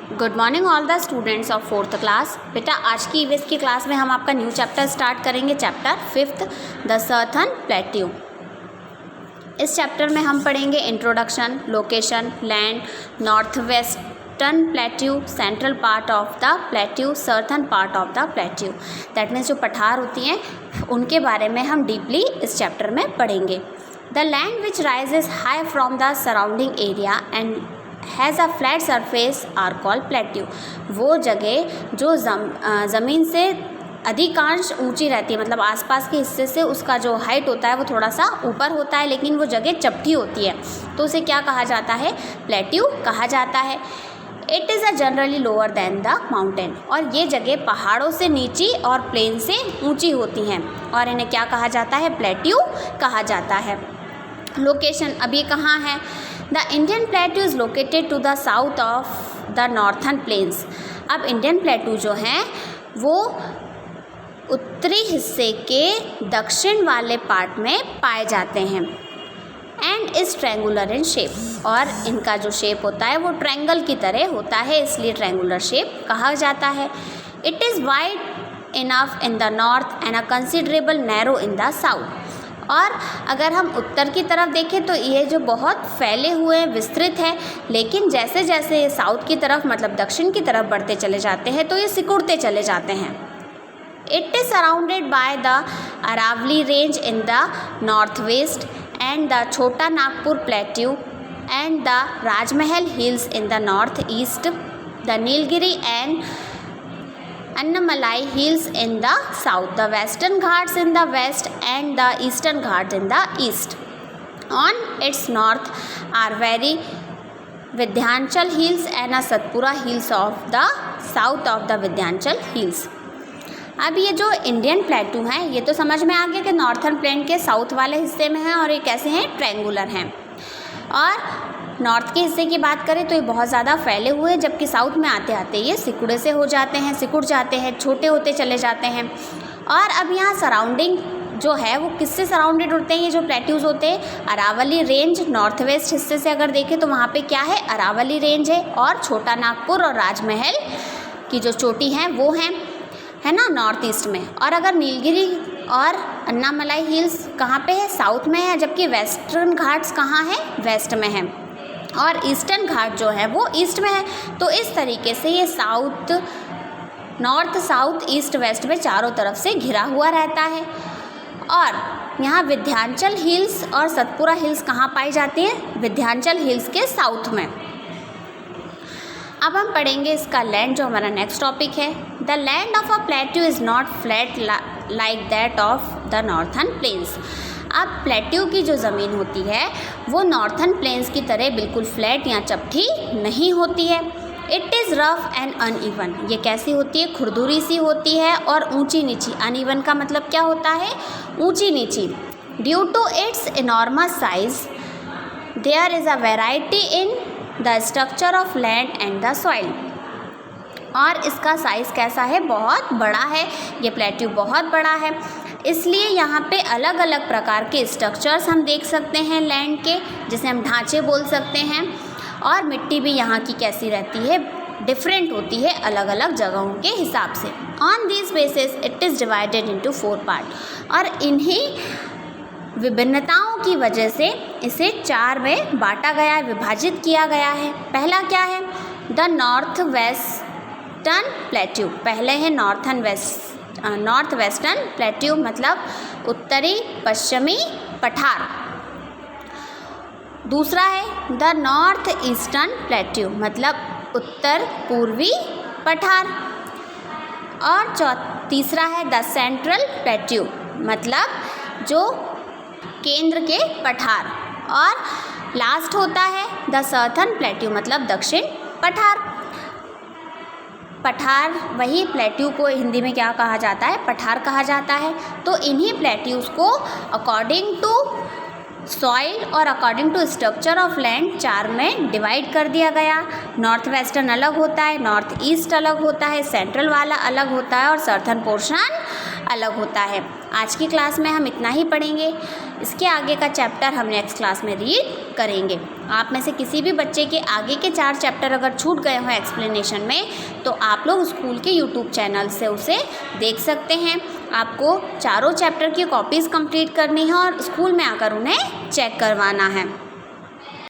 Good morning all the students of 4th class. बेटा आज की ईवीएस की क्लास में हम आपका न्यू चैप्टर स्टार्ट करेंगे, chapter 5th the southern plateau. इस चैप्टर में हम पढ़ेंगे introduction, location, land, north western plateau, central part of the plateau, southern part of the plateau. That means जो पठार होती हैं उनके बारे में हम डीपली इस चैप्टर में पढ़ेंगे। The land which rises high from the surrounding area and has a flat surface are called plateau. वो जगह जो ज़मीन से अधिकांश ऊंची रहती है, मतलब आसपास के हिस्से से उसका जो हाइट होता है वो थोड़ा सा ऊपर होता है, लेकिन वो जगह चपटी होती है, तो उसे क्या कहा जाता है? प्लेट्यू कहा जाता है। It is a generally lower than the mountain. और ये जगह पहाड़ों से नीची और प्लेन से ऊंची होती हैं और इन्हें क्या कहा जाता है? प्लेट्यू कहा जाता है। लोकेशन अभी कहाँ है? The Indian plateau is located to the south of the northern plains. अब इंडियन प्लेट्यू जो हैं वो उत्तरी हिस्से के दक्षिण वाले पार्ट में पाए जाते हैं। And is triangular in shape. और इनका जो शेप होता है वो ट्रायंगल की तरह होता है, इसलिए ट्रैंगुलर शेप कहा जाता है। It is wide enough in the north and a considerable narrow in the south. और अगर हम उत्तर की तरफ देखें तो ये जो बहुत फैले हुए विस्तृत है, लेकिन जैसे जैसे ये साउथ की तरफ मतलब दक्षिण की तरफ बढ़ते चले जाते हैं तो ये सिकुड़ते चले जाते हैं। It is surrounded by the Aravali range in the north west and the Chhota Nagpur plateau and the Rajmahal hills in the north east, the Nilgiri and Annamalai hills in the south, the western ghats in the west and the eastern ghats in the east. On its north are very Vindhyachal hills and a Satpura hills of the south of the Vindhyachal hills. अब ये जो Indian plateau हैं ये तो समझ में आ गया कि नॉर्थन प्लेन के साउथ वाले हिस्से में हैं और ये कैसे हैं? ट्रायंगुलर हैं। और नॉर्थ के हिस्से की बात करें तो ये बहुत ज़्यादा फैले हुए हैं, जबकि साउथ में आते आते ये सिकुड़े से हो जाते हैं, सिकुड़ जाते हैं, छोटे होते चले जाते हैं। और अब यहाँ सराउंडिंग जो है वो किससे सराउंडेड होते हैं? ये जो प्लेट्यूज़ होते हैं अरावली रेंज नॉर्थ वेस्ट हिस्से से अगर देखें तो वहाँ पे क्या है? अरावली रेंज है और छोटा नागपुर और राजमहल की जो चोटी हैं वो हैं, है ना, नॉर्थ ईस्ट में। और अगर नीलगिरी और अन्नामलाई हिल्स कहाँ पे है? साउथ में है, जबकि वेस्टर्न घाट्स कहाँ है? वेस्ट में है। और ईस्टर्न घाट जो है वो ईस्ट में है। तो इस तरीके से ये south north south east west में चारों तरफ से घिरा हुआ रहता है। और यहाँ विंध्याचल हिल्स और सतपुरा हिल्स कहाँ पाई जाती हैं? विंध्याचल हिल्स के साउथ में। अब हम पढ़ेंगे इसका लैंड, जो हमारा नेक्स्ट टॉपिक है। The land of a plateau is not flat like that of the northern plains. अब प्लेट्यू की जो ज़मीन होती है वो नॉर्थन प्लेन्स की तरह बिल्कुल फ्लैट या चपटी नहीं होती है। It is rough and uneven. ये कैसी होती है? खुरदुरी सी होती है और ऊंची नीची। अनइवन का मतलब क्या होता है? ऊंची नीची। Due to its enormous size there is a variety in the structure of land and the soil. और इसका साइज़ कैसा है? बहुत बड़ा है। ये प्लेट्यू बहुत बड़ा है, इसलिए यहाँ पे अलग अलग प्रकार के स्ट्रक्चर्स हम देख सकते हैं लैंड के, जिसे हम ढांचे बोल सकते हैं। और मिट्टी भी यहाँ की कैसी रहती है? डिफरेंट होती है अलग अलग जगहों के हिसाब से। On this basis it is divided into 4 part. और इन्हीं विभिन्नताओं की वजह से इसे 4 में बांटा गया है, विभाजित किया गया है। पहला क्या है? The north western plateau. पहले है नॉर्थ वेस्टर्न प्लेट्यू, मतलब उत्तरी पश्चिमी पठार। दूसरा है द नॉर्थ ईस्टर्न प्लेट्यू, मतलब उत्तर पूर्वी पठार। और तीसरा है द सेंट्रल प्लेट्यू, मतलब जो केंद्र के पठार। और लास्ट होता है द सर्थन प्लेट्यू, मतलब दक्षिण पठार। पठार वही प्लेट्यू को हिंदी में क्या कहा जाता है? पठार कहा जाता है। तो इन्हीं प्लेट्यूज़ को अकॉर्डिंग टू सॉइल और according to structure of land 4 में डिवाइड कर दिया गया। नॉर्थ वेस्टर्न अलग होता है, नॉर्थ ईस्ट अलग होता है, सेंट्रल वाला अलग होता है और सर्थन पोर्शन अलग होता है। आज की क्लास में हम इतना ही पढ़ेंगे। इसके आगे का चैप्टर हम नेक्स्ट क्लास में रीड करेंगे। आप में से किसी भी बच्चे के आगे के 4 चैप्टर अगर छूट गए हों एक्सप्लेनेशन में, तो आप लोग स्कूल के यूट्यूब चैनल से उसे देख सकते हैं। आपको चारों चैप्टर की कॉपीज़ कंप्लीट करनी है और स्कूल में आकर उन्हें चेक करवाना है।